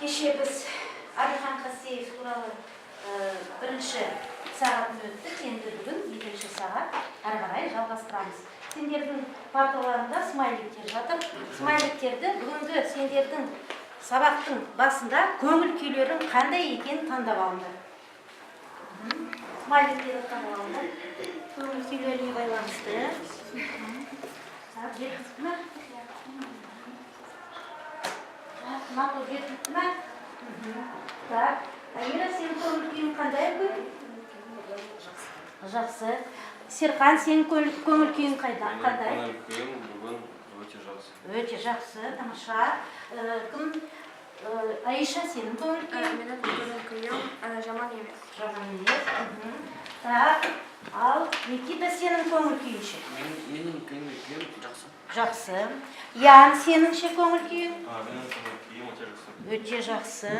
Kеше biz Alihan Qasseyev туралы бірінші сағатын өттік, енді бүгін екінші сағат әрі қарай жалғастырамыз. Сендердің парталарында смайликтер жатыр. Смайликтерді бүгінгі сендердің сабақтың басында көңіл күйлерің қандай екенін таңдап алыңдар. Смайликтерді таңдап алыңдар. Көңіл күйлеріне байланысты. Жеткізді ме? Мақұл, жеткізді ме? Так, Айра, сенің көңіл күйің қандай бүгін? Жақсы. Серхан, сенің көңіл күйің қандай? Көңіл күйім бүгін өте жақсы. Өте жақсы, тамаша. Кім? Айша, сенің көңіл күйің? Менің көңіл күйім жаман емес. Жаман емес. Так, ал Никита, сенің көңіл күйінше? Менің көңіл күйім жақсы. Жақсы. Ян, сеніңше көңіл күйің? Менің көңіл күйім өте жақсы. Өте жақсы.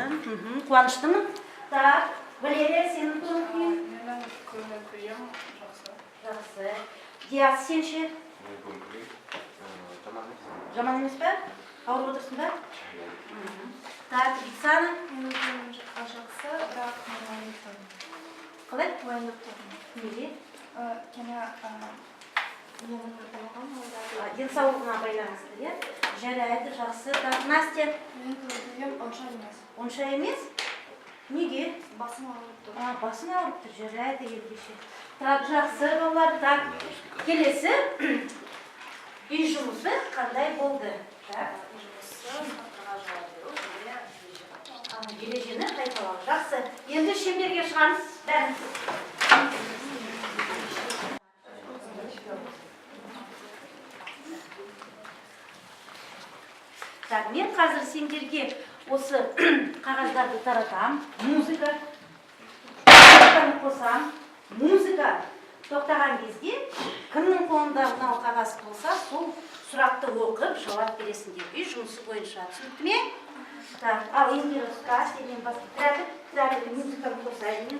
Қуаныштымын? Так, Валерия, сенің көңіл күйің? Менің көңіл күйім жақсы. Жақсы. Диас, сенше? Менің көңіл күйім жаман емес. Жаман емес пе? Ауырып отырсың ба? Так, Риксана? Менің күйім жақсы, бірақ уайымдаймын. Қалай? Уайымдаймын. Неге? Өйткені Денсаулығына байланысты, иә? Жарайды, жақсы. Так, Настя? менің көңіл күйім онша емес. Онша емес? Неге? Басым ауырып тұр. Басың ауырып тұр, жарайды ендеше. Так, жақсы, балалар. Так, келесі. Үй жұмысы қандай болды? Так, үй жұмысы хаттарға жауап беру, ережені қайталау. Жақсы. Енді шеңберге шығамыз. Бәріміз. Так, мен қазір сендерге осы қағаздарды таратам. Музыка қосам. Музыка тоқтаған кезде кімнің қолында мынау қағаз болса, сол сұрақты оқып жауап бересіңдер. Үй жұмысы бойынша. Түсінікті ме? Так, ал Индиросқа сенен бастап тәртіп музыканы қосайын.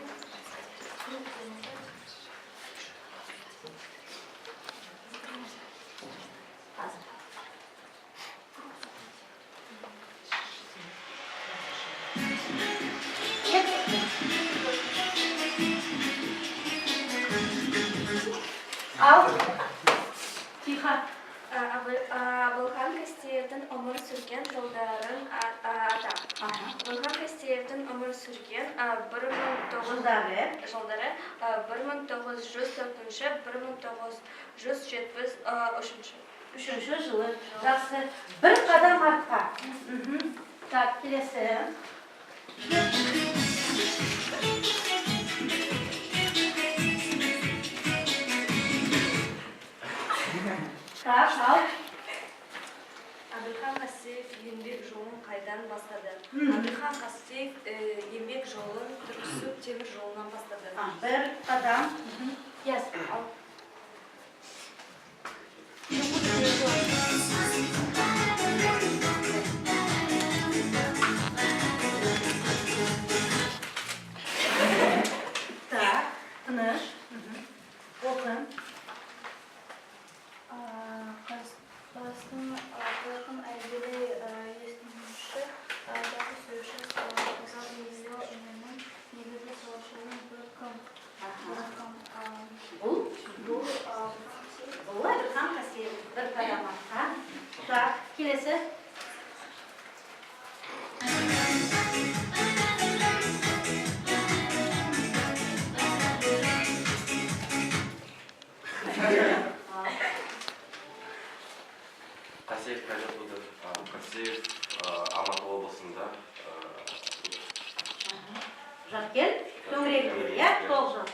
Ал, тихо. Абылхан Қастеевтің өмір сүрген жылдарын атап. Абылхан Қастеевтің өмір сүрген Жылдары 1973-1973 жылы. Жақсы. Бір қадам артқа. Так, келесі. Так, ал. Абылхан Қастеев еңбек жолын қайдан бастады? Абылхан Қастеев еңбек жолын Түрксіб темір жолынан бастады. Бір қадам. Yes, ал. Так, тыныш. Оқын. Қазақстан әйгілі естімуші, жалпы сөйлеуші қазақ елі үнінің негізгі салашының бір кім. Бұл Абылхан Қастеев бір қадам артқа. Так, келесі. Қасиев қайда туды? Қасиев Алматы облысында. Жаткел, төңірегінде, иә? Толық жат.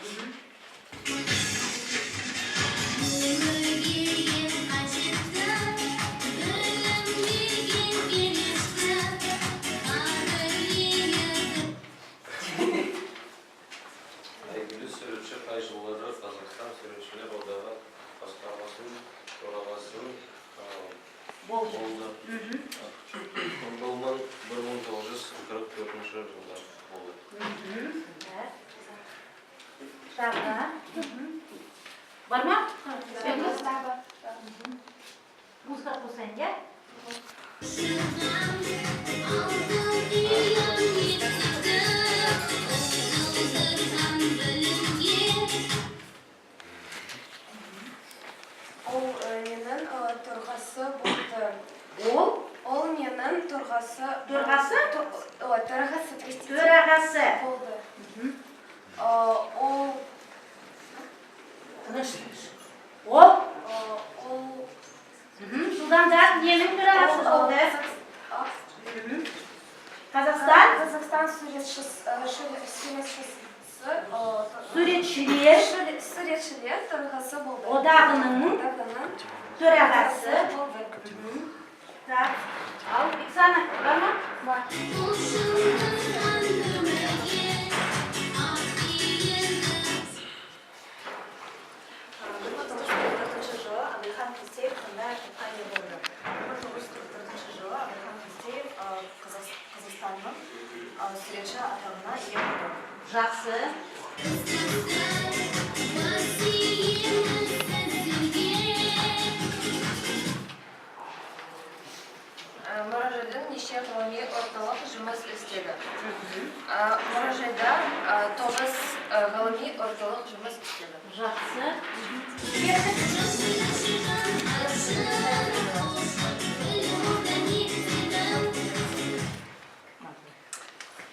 Әйгілі суретші қай жылдары Қазақстан суретшілер одағы басқармасының төрағасы болды. Бұл 1944 жылда болды. Тағы. Бар ма? Музыка қосайын, иә? төрағасы. Төрағасы? Ой, төрағасы треститель. Төрағасы. Болды. Ол Судан да ненің төрағасы болды? Қазақстан? Қазақстан суретшілер төрағасы болды. Одағының төрағасы. болды. Так, ал Бексана, бар ма? Бар. жылы Абылхан Қастеев қандай компания болды? 1944 жылы Абылхан Қастеев Қазақстанның суретші атағына ие болды. Жақсы. Мұражайдың неше ғылыми орталық жұмыс істеді? Мұражайда 9 ғылыми орталық жұмыс істеді. Жақсы.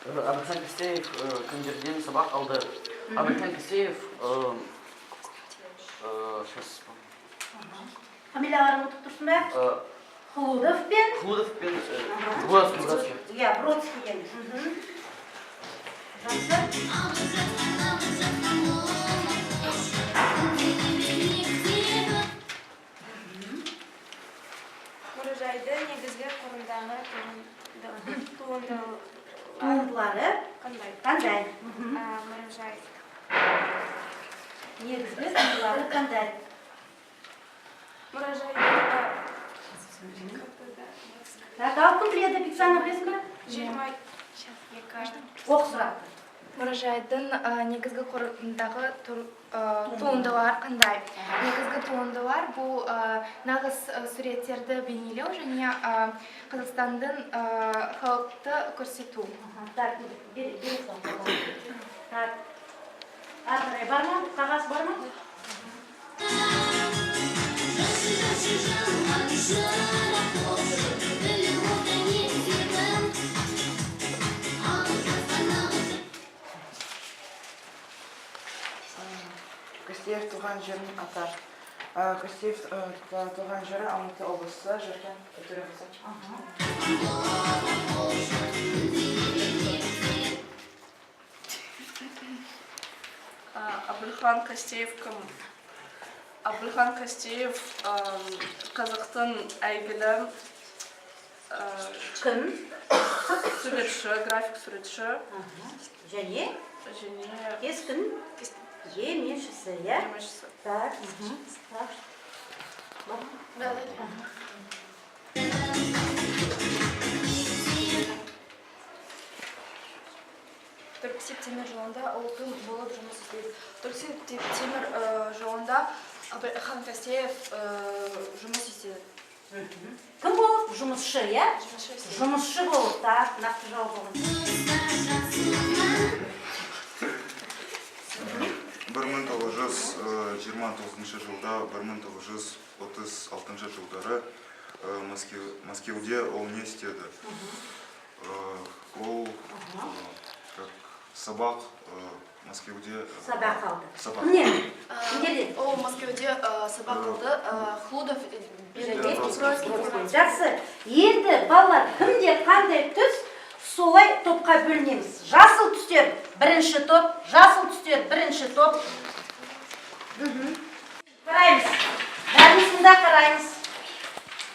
Абылхан Қастеев кімдерден сабақ алды? Абылхан Қастеев Фамилияларын ұтып тұрсын ба? Хлудов пен? Хлудов пен Бродский. Иә, Бродский енді. Жақсы. Мұражайды негізгі қорындағы Туындылары қандай? қандай? Мұражай. Негізгі туындылары қандай? Мұражайда Так, ал кім біледі, Бексана білесің ба? 20 Оқы сұрақты. Мұражайдың негізгі қорындағы туындылар қандай? Негізгі туындылар бұл нағыз суреттерді бейнелеу және Қазақстанның халықты көрсету. Так, бересің. Так, ары бар ма? Қағаз бар ма? Қастеев туған жерін атар. Қастеев туған жері Алматы облысы, Жаркент төрағасы. Абылхан Қастеев кім? Абылхан Қастеев қазақтың әйгілі Кім? суретші, график суретші Және? және Кескін? Емешісі, иә? емешісі. Так. Түрксіб темір жолында ол кім болып жұмыс істеді? Түрксіб темір жолында Абылхан Қастеев жұмыс істеді. Кім болып? Жұмысшы, иә? Жұмысшы болып, так, нақты жауап болған. 1929 жылда 1936 жылдары Мәскеуде ол не істеді? Ол сабақ Мәскеуде Сабақ алды. Сабақ. Кімнен? Кімдерден? Ол Мәскеуде сабақ алды. Хлудов Жақсы. Енді балалар кімде қандай түс, солай топқа бөлінеміз. Жасыл түстер бірінші топ, жасыл түстер бірінші топ. Қараймыз. Бәрінісінде қараймыз.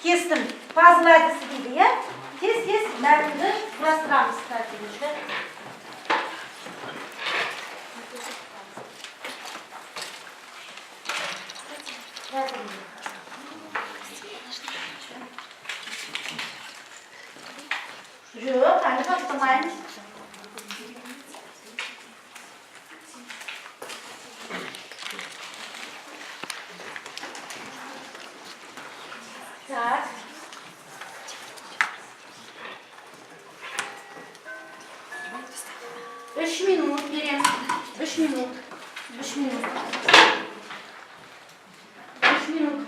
Кестім. Пазл әдісі дейді, иә? Тез-тез мәтінді құрастырамыз. Жоқ, әлі бастамаймыз. Так. Үш минут береміз. 3 минут. 3 минут. 3 минут.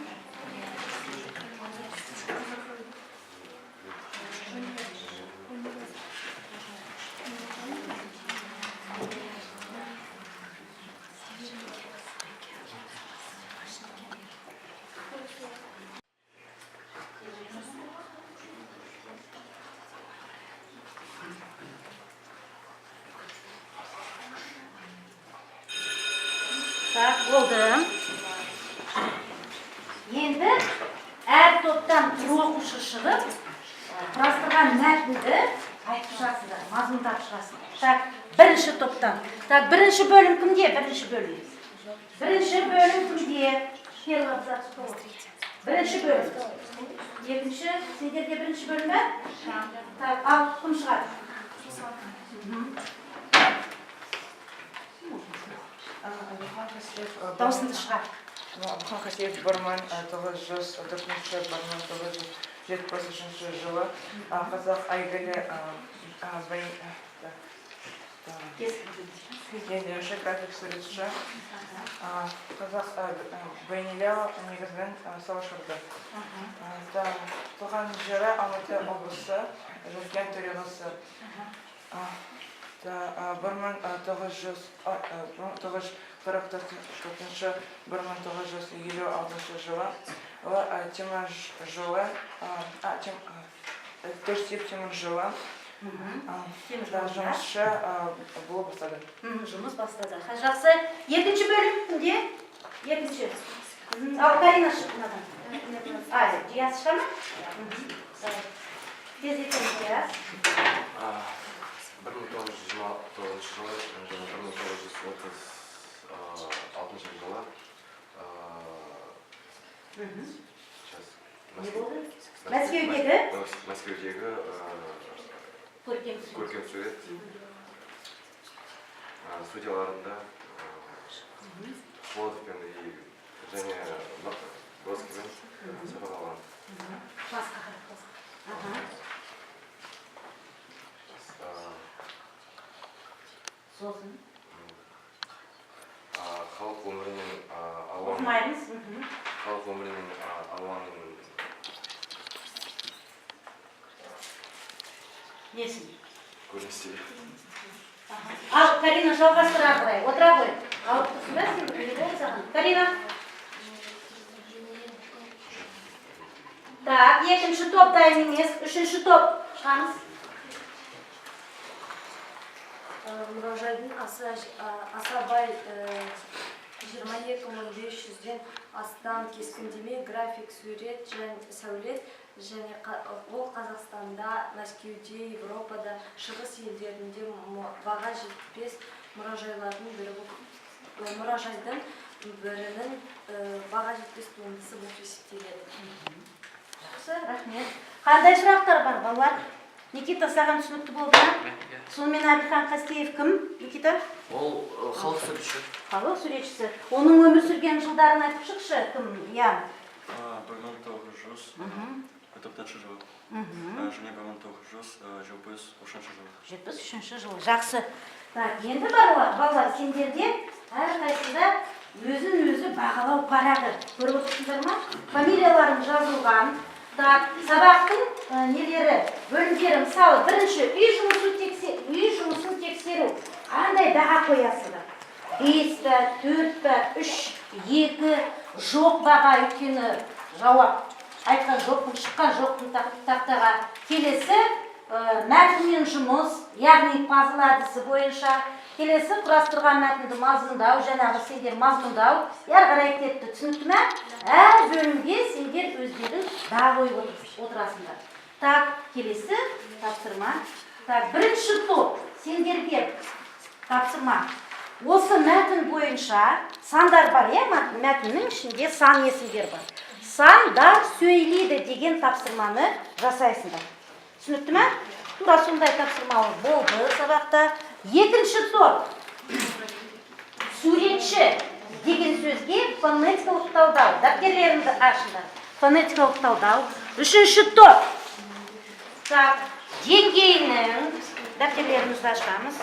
болдым. Енді әр топтан бір оқушы шығып, құрастырған мәтінді айтып шығасыздар, мазмұндап шығасыздар. Так, бірінші топтан. Так, бірінші бөлім кімде? Бірінші бөлім. Бірінші бөлім кімде? Бірінші бөлім. Екінші, сендерде бірінші бөлім бе? Так, ал кім шығады? Даусыңды шығар. Абылхан Қастеев 1904-1973 жылы қазақ әйгілі ендіруші график суретші қазақ бейнелеу негізінен салышырды. Туған жері Алматы облысы, Жүрген төрағасы. 1944-1956 жылы темір жолы, Төстеп темір жолы жұмысшы болып бастады. Жұмыс бастады. Жақсы. Екінші бөлім кімде? Екінші. Ал Карина шықмадан. Жияз шыға ма? Тез екен жияз. 1929 жылы және 1936 жылы Не болды? Мәскеудегі? Мәскеудегі көркем сурет студияларында Флотовпен және Бродскиймен сұрағалған. Сосын? Халық өмірінен Оқымаймыз. халық өмірінен алуанның несін? көріністері. Ал, Карина жалғастыра қарай. Отыра ғой. Алып тұрсын ба сен? Не болды саған? Карина? Так, екінші топ дайын емес. Үшінші топ. Шығамыз. Мұражайдың аса бай 22.500-ден астам кескіндеме, график, сурет және сәулет және ол Қазақстанда, Мәскеуде, Европада, шығыс елдерінде баға жетпес мұражайдың бірінің баға жетпес туындысы болып есептеледі. Жақсы, рахмет. Қандай сұрақтар бар, балалар? Никита, саған түсінікті болды ма? Сонымен Абылхан Қастеев кім, Никита? Ол халық суретші. Халық суретшісі. Оның өмір сүрген жылдарын айтып шықшы, кім? Ян. 1944 жылы. Және 1973 жылы. Жақсы. Так, енді балалар, сендерде әрқайсында өзін-өзі бағалау парағы. Көріп отырсыңдар ма? Фамилияларың жазылған. Так, сабақтың нелері, бөлімдері, мысалы, бірінші үй жұмысын тексеру. Қандай баға қоясыздар? 5 па, 4 па, 3, 2, жоқ баға өйткені жауап. Айтқан жоқпын, шыққан жоқпын тақтаға. Келесі мәтінмен жұмыс, яғни пазл әдісі бойынша. Келесі құрастырған мәтінді мазмұндау, жаңағы сендер мазмұндау. Яр қарай кетті, түсінікті ме? Әр бөлімге сендер өздерің баға қойып отырасыңдар. Так, келесі тапсырма. Так, бірінші топ сендерге тапсырма. Осы мәтін бойынша сандар бар, мәтіннің ішінде сан есімдер бар. Сандар сөйлейді деген тапсырманы жасайсыңдар. Түсінікті ме? Тура сондай тапсырмалы болды сабақта. Екінші топ суретші деген сөзге фонетикалық талдау. Дәптерлеріңді ашыңдар. Фонетикалық талдау. Үшінші топ деңгейінің, дәптерлерімізді ашамыз,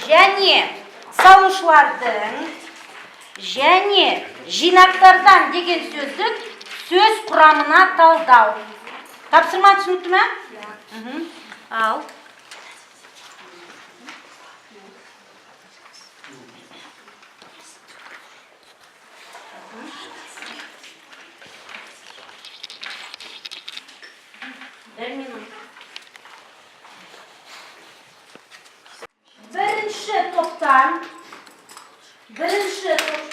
және салушылардың және жинақтардан деген сөздік сөз құрамына талдау. Тапсырма түсінікті ме? Ал. Бір минут. Бірінші топтан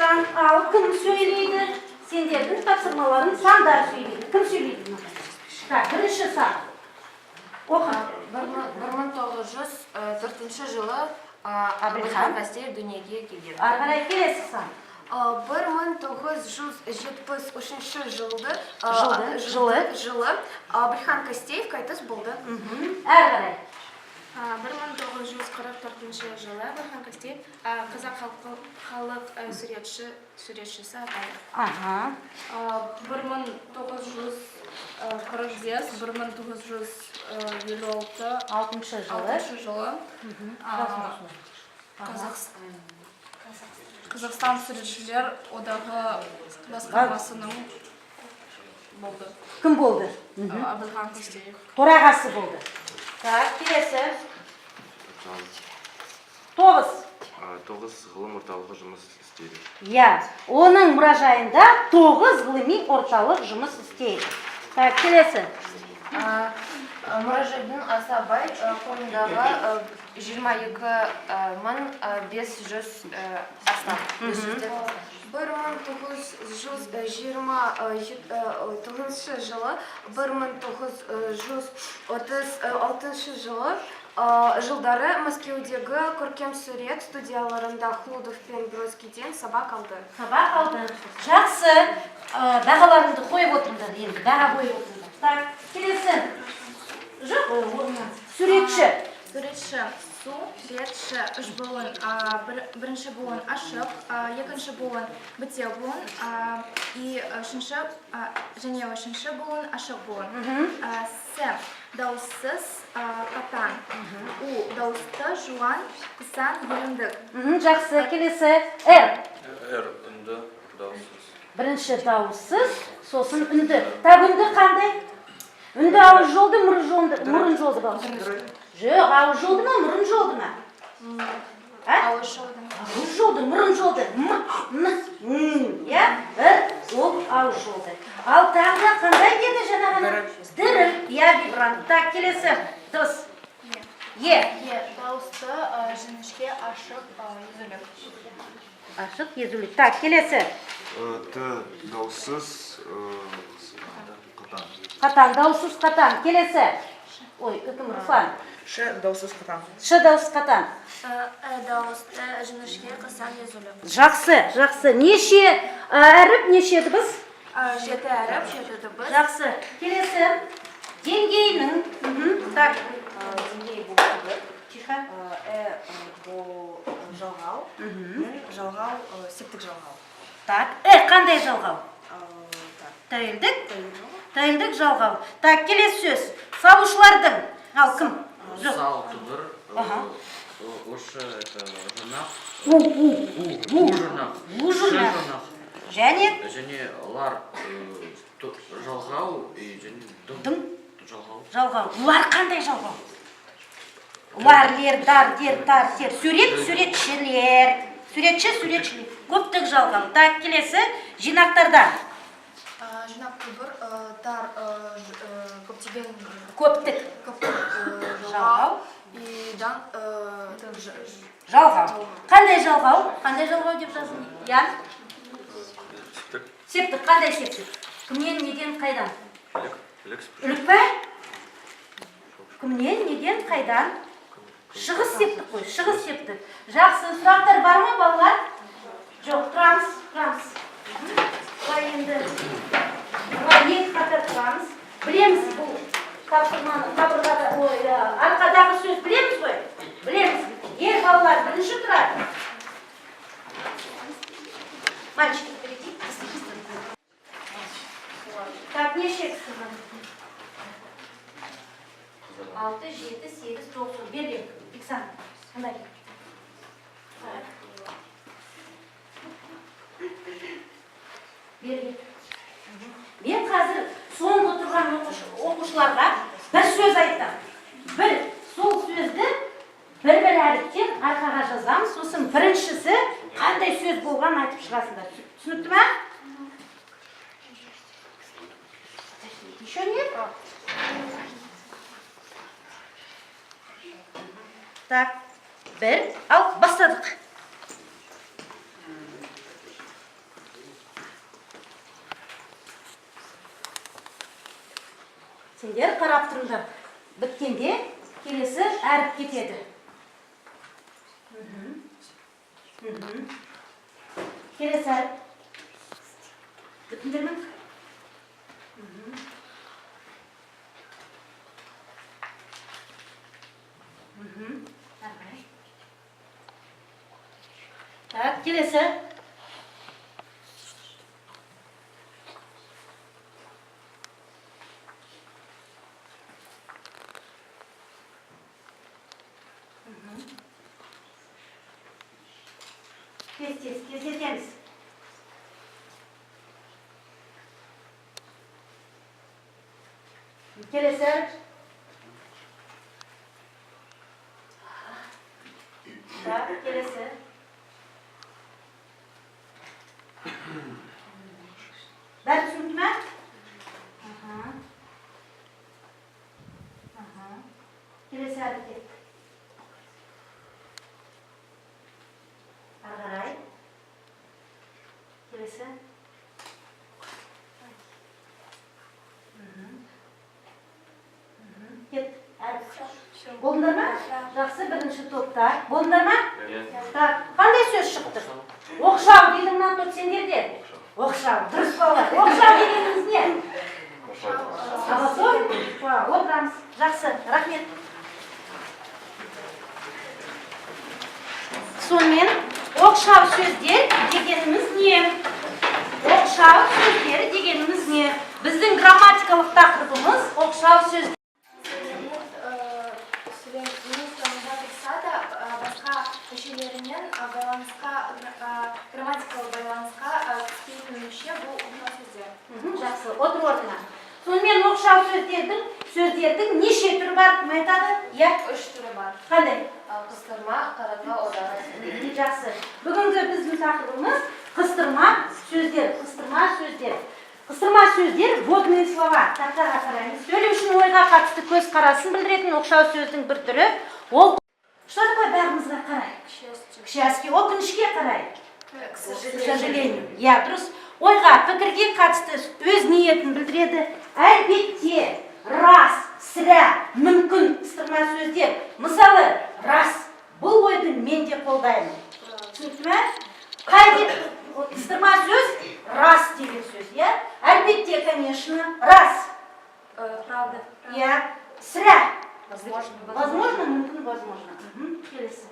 Сан, ал кім сөйлейді? Сендердің тапсырмаларын сандар сөйлейді. Кім сөйлейді? Так, бірінші сан. Оқы. 1904 жылы Әбілхан Қастеев дүниеге келген. Ары қарай келесі сан. 1973 жылы Әбілхан Қастеев қайтыс болды. Ары қарай. 1944 жылы Әбілхан Қастеев қазақ халық суретшісі атанды. 1945-1956 жылы Қазақстан суретшілер одағы басқармасының болды. Кім болды? Әбілхан Қастеев. Төрағасы болды. Так, келесі. 9. 9 ғылым орталығы жұмыс істейді. Я. Оның мұражайында 9 ғылыми орталық жұмыс істейді. Так, келесі. Мұражайдың Асабай қорындағы 22.500 астам. 1929 жылы 1936 жылдары Мәскеудегі көркем сурет студияларында Хлудов пен Бродскийден сабақ алды. Сабақ алды. Жақсы. Бағаларымды қойып отырыңдар енді. Баға қойып отырыңдар. Так, келесі. Жоқ, суретші. Суретші үш буын, бірінші буын ашық, екінші буын бітеу буын, және үшінші буын ашық буын. С дауыссыз қатан, У дауысты жуан, қысан еріндік. Жақсы, келесі. Р. Үнді, дауыссыз. Бірінші дауыссыз, сосын үнді. Так, үнді қандай? Үнді ауыз жолды, мұрын жолды дауысы. Жоқ, ауыз жолды ма, мұрын жолды ма? Ауыз жолды. Ауыз жолды, мұрын жолды. Ол ауыз жолды. Ал тағы да қандай деді жаңағына? Діріл. Я вибрант. Так, келесі. Дос. Е. Дауысты жіңішке ашық езулік. Ашық езулік. Так, келесі. Т дауыссыз қатан. Қатан, дауыссыз қатан. Келесі. Ой, үкім Руслан. Ш дауыссыз қатан. Ш дауыссыз қатан. Дауысты жіңішке қысан езулік. Жақсы, жақсы. Неше әріп, неше дыбыс? 7 әріп, 7 дыбыс. Жақсы. Келесі. Деңгейінің. Так. Деңгей бұл түбі. Тихо. Бұл жалғау. Жалғау, септік жалғау. Так. Қандай жалғау? Тәуелдік? Тәуелдік жалғау. Так, келесі сөз. Салушылардың. Ал кім? Сал тұғыр. Ошы жұрнақ. Жұрнақ. Және? Және лар жалғау. Дың? Жалғау. Лар қандай жалғау? Лар, лер, дар, дер, тар, тер. Сурет, суретшілер. Суретші, суретшілер. Көптік жалғау. Так, келесі. Жинақтардан. Жинақ көбір, тар, көптеген Көптік. жалғау. Жалғау. Қандай жалғау? Қандай жалғау деп жаздың? Ян? Септік. Қандай септік? Кімнен, неден, қайдан? Үлік пе? Кімнен, неден, қайдан? Шығыс септік қой, шығыс септік. Жақсы, сұрақтар бар ма, балалар? Жоқ, тұрамыз. Бұлай енді, екі қатар тұрамыз. Білеміз бұл тапсырманы, арқадағы сөз білеміз ғой? Білеміз. Балалар, бірінші тұрады. Мальчики, впереди. Так, неше кісі бар? 6, 7, 8, 9. Берген. Бексан. Қандай? Берген. Мен қазір соңғы тұрған оқушыларға бір сөз айттым. Сол сөзді бір әріптен арқаға жазамыз. Сосын біріншісі қандай сөз болған айтып шығасыңдар. Түсінікті ме? Еще нет? Так, бір. Ал, бастадық. Сендер қарап тұрыңдар. Біткенде келесі әріп кетеді. Келесі әріп. Бүтіндер ме? Так, келесі. Кездетеміз. Келесі. Так, келесі. Бәрі түсінді ме? Келесі әрекет. Ары қарай. Келесі. Кет. Болдыңдар ма? Жақсы, бірінші топта. Болдыңдар ма? Так, қандай сөз шықты? Оқшау дейді мына топ сендерде. Оқшау, дұрыс балалар. Оқшау дегеніміз не? Отырамыз. Жақсы, рахмет. Сонымен, оқшау сөздер дегеніміз не? Оқшау сөздер дегеніміз не? Біздің грамматикалық тақырыбымыз оқшау сөздер. Басқа көшелерінен грамматикалық байланысқа түспейтін мүше бұл оқшау сөздер. Жақсы, отыр орнына. Сонымен оқшау сөздердің неше түрі бар? Кім айтады? Иә? 3 түрі бар. Қандай? Қыстырма, таратма, одағы. Жақсы. Бүгінгі біздің тақырыбымыз қыстырма сөздер. Қыстырма сөздер. Қыстырма сөздер вводные слова. Тақтаға қараймыз. Сөйлеушінің ойға қатысты көз қарасын білдіретін оқшау сөздің бір түрі. Ол что такое бәрімізге қарай? К счастью, өкінішке қарай. К сожалению. Я дұрыс. Ойға, пікірге қатысты өз ниетін білдіреді. Әлбетте, рас, сірә, мүмкін қыстырма сөздер. Мысалы, рас. Бұл ойды мен де қолдаймын. Түсінікті ме? Қай қыстырма сөз? Рас деген сөз, иә? Әлбетте, конечно, рас. Правда. Я. Сірә. Возможно, мүмкін, возможно. Келесі.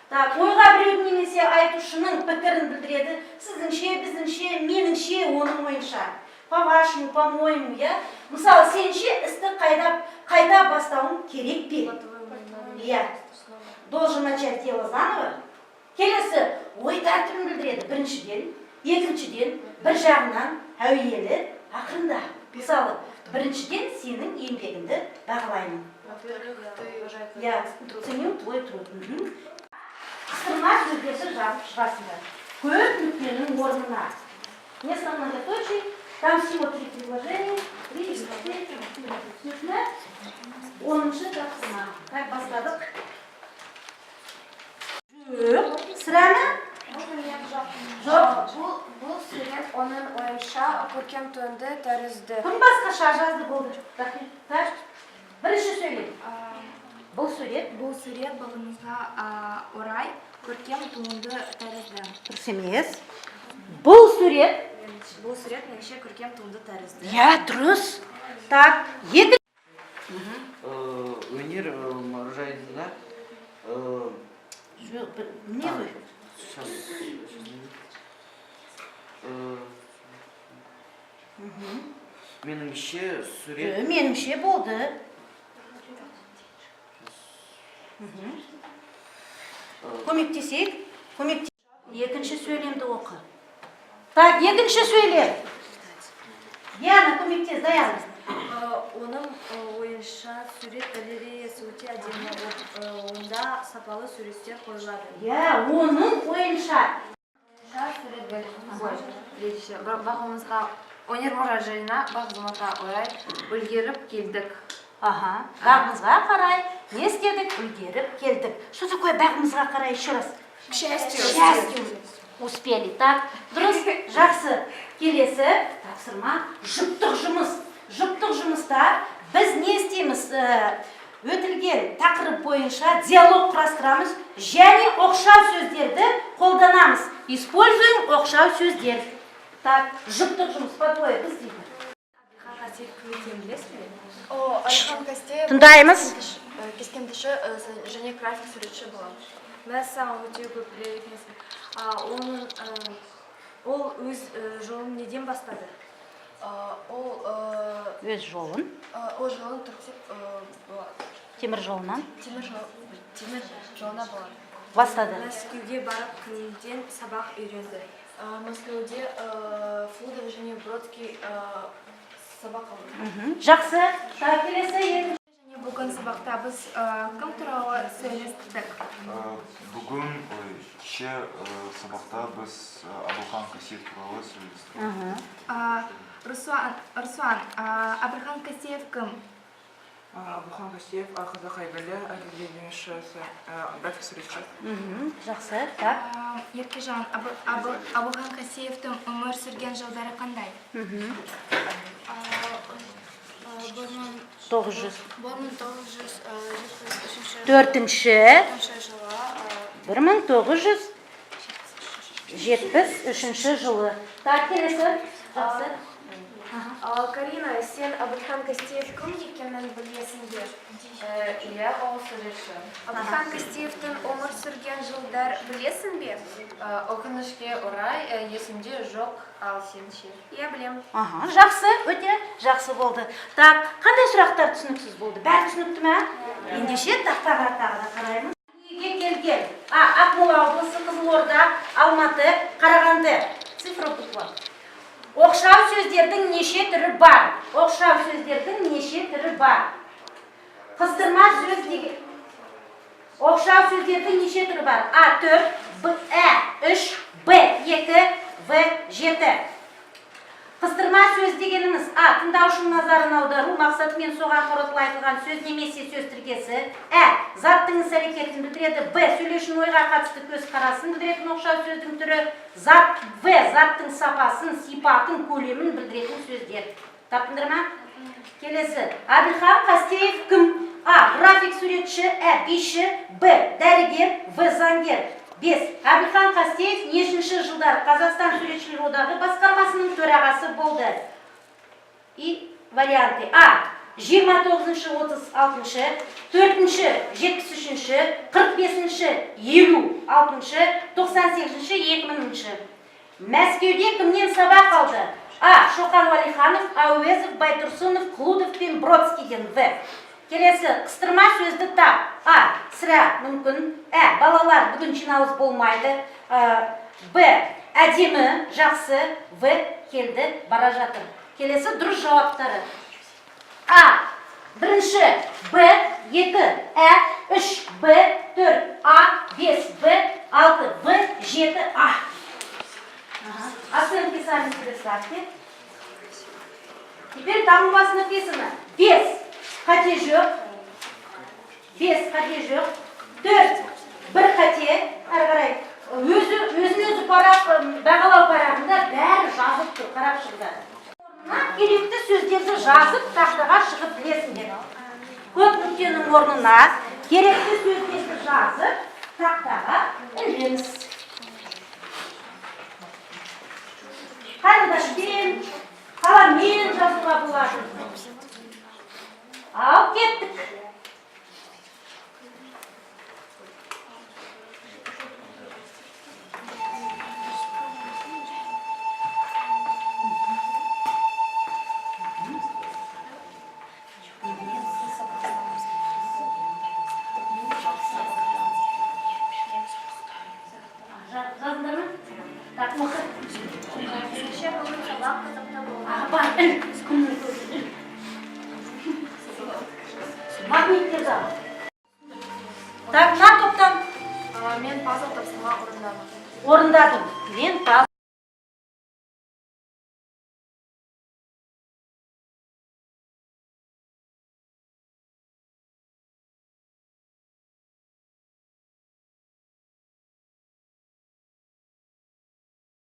Так, ойға біреудің немесе айтушының пікірін білдіреді. Сізіңше, біздіңше, меніңше, оның ойынша. По-вашему, по-моему, я. Мысалы, сенше істі қайда бастауың керек пе? Я. Должен начать дело заново. Келесі, ой тәртібін білдіреді. Біріншіден, екіншіден, бір жағынан, әуелі, ақырында. Мысалы, біріншіден сенің еңбегіңді бағалаймын. Я ценю твой труд. Қыстырма сөздерді жазып шығасыңдар. Көп нүктенің орнына. Место многоточий, там всего 3 предложения. 3 түсінікті. 10-шы тақсырма. Так, бастадық. Сірәні? Жоқ. Бұл сурет оның ойынша көркем туынды тәрізді. Кім басқаша жазды болды? Так, бірінші сөйлейді. Бұл сурет Бағымызға орай көркем туынды тәрізді. дұрыс емес. Бұл сурет Неше көркем туынды тәрізді. Я, дұрыс. Так, екі. Өнер жайында Не вы? сейчас меніңше сурет Меніңше болды. Көмектесейік. Екінші сөйлемді оқы. Так, екінші сөйлем. Диана, көмектес, Даяна. Оның ойынша сурет галереясы өте әдемі болып, онда сапалы суреттер қойылады. Я, оның ойынша. Бағымызға өнер мұражайына бағдымата орай үлгеріп келдік. Ага, бағымызға қарай не істедік? Үлгеріп келдік. Что такое бағымызға қарай еще раз? К счастью. К счастью. Успели. Так, дұрыс, жақсы. Келесі тапсырма жұптық жұмыс. Жұптық жұмыста біз не істейміз? Өтілген тақырып бойынша диалог құрастырамыз және оқшау сөздерді қолданамыз. Используем оқшау сөздер. Так, жұптық жұмыс по двое біз дейді. Алихан Кастеев Тыңдаймыз. кескендіші және график суретші болады. Мен саған өте көп білер екенсің. Ол өз жолын неден бастады? Өз жолын Ол жолын түртсеп болады. темір жолынан Темір жолына болады. бастады. Мәскеуге барып кімден сабақ үйренді? Мәскеуде Флудов және Бродский сабақ алды. Жақсы. Так, келесі. Және бүгін сабақта біз кім туралы сөйлестік? Бүгін кеше сабақта біз Абылхан Кастеев туралы сөйлестік. Руслан, Абылхан Кастеев кім? Абылхан Кастеев қазақ әйгілі әдебиетші, график суретші. Жақсы. Так. Еркежан, Абылхан Кастеевтің өмір сүрген жылдары қандай? 900. 1973 жылы. Так, келесі. Жақсы. Карина, сен Абылхан Кастеев кім екенін білесің бе? Иә, ол суретші. Абылхан Кастеевтің өмір сүрген жылдар білесің бе? Өкінішке орай есімде жоқ, ал сен ше? Иә, білем. Жақсы, өте жақсы болды. Так, қандай сұрақтар түсініксіз болды? Бәрі түсінікті ме? Ендеше тақтаға да қараймыз. Неге келген? Ақмола облысы, Қызылорда, Алматы, Қарағанды. Цифра буква. Оқшау сөздердің неше түрі бар? Оқшау сөздердің неше түрі бар? Қыстырма сөз деген. Оқшау сөздердің неше түрі бар? А4, Ә3, Б2, В7. Қыстырма сөз дегеніміз А. Тыңдаушының назарын аудару мақсатымен соған қорытылып айтылған сөз немесе сөз тіркесі. Ә. Заттың іс-әрекетін білдіреді. Б. Сөйлеушінің ойға қатысты көзқарасын білдіретін оқшау сөздің түрі. В. Заттың сапасын, сипатын, көлемін білдіретін сөздер. Таптыңдар ма? Келесі. Абылхан Кастеев кім? А. График суретші, Ә. Биші, Б. Дәрігер, В. Заңгер. 5. Абылхан Кастеев нешінші жылдар Қазақстан суретшілер одағы басқармасының төрағасы болды. И варианты. А. 29-36, 4-ші, 73-ші, 45-ші, 56-ші, 98-ші, 2000-ші. Мәскеуде кімнен сабақ алды? А. Шоқан Уәлиханов, Әуезов, Байтұрсынов, Клудов пен Бродскийден. В. Келесі, қыстырма сөзді тап. А. Сірә мүмкін. Ә. Балалар бүгін жиналыс болмайды. Б. Әдемі, жақсы. В. Келді, бара жатыр. Келесі, дұрыс жауаптары. А. Бірінші. Б. 2. Ә. 3. Б. 4. А. 5. Б. 6. В. 7. А. Оценки сами себе ставьте. Теперь там у вас написано без. Қате жоқ, 5 қате жоқ, 4 бір қате, әрі қарай, өзін-өзі бағалау парағында бәрі жазып тұр, қарап шығдады. Керекті сөздерді жазып, тақтаға шығып білесіңдер. Көп нүктенің орнына керекті сөздерді жазып, тақтаға ілеміз. Қарындашпен, қаламмен жазуға болады. Ал кеттік. Жазындар ма? Так, мұқы. Кеше бүгін сабақ қызықта болды. Бар, күнін магниттер зал. Так, на топтан. Мен пазл тапсырма орындадым. Орындадым. Мен пазл.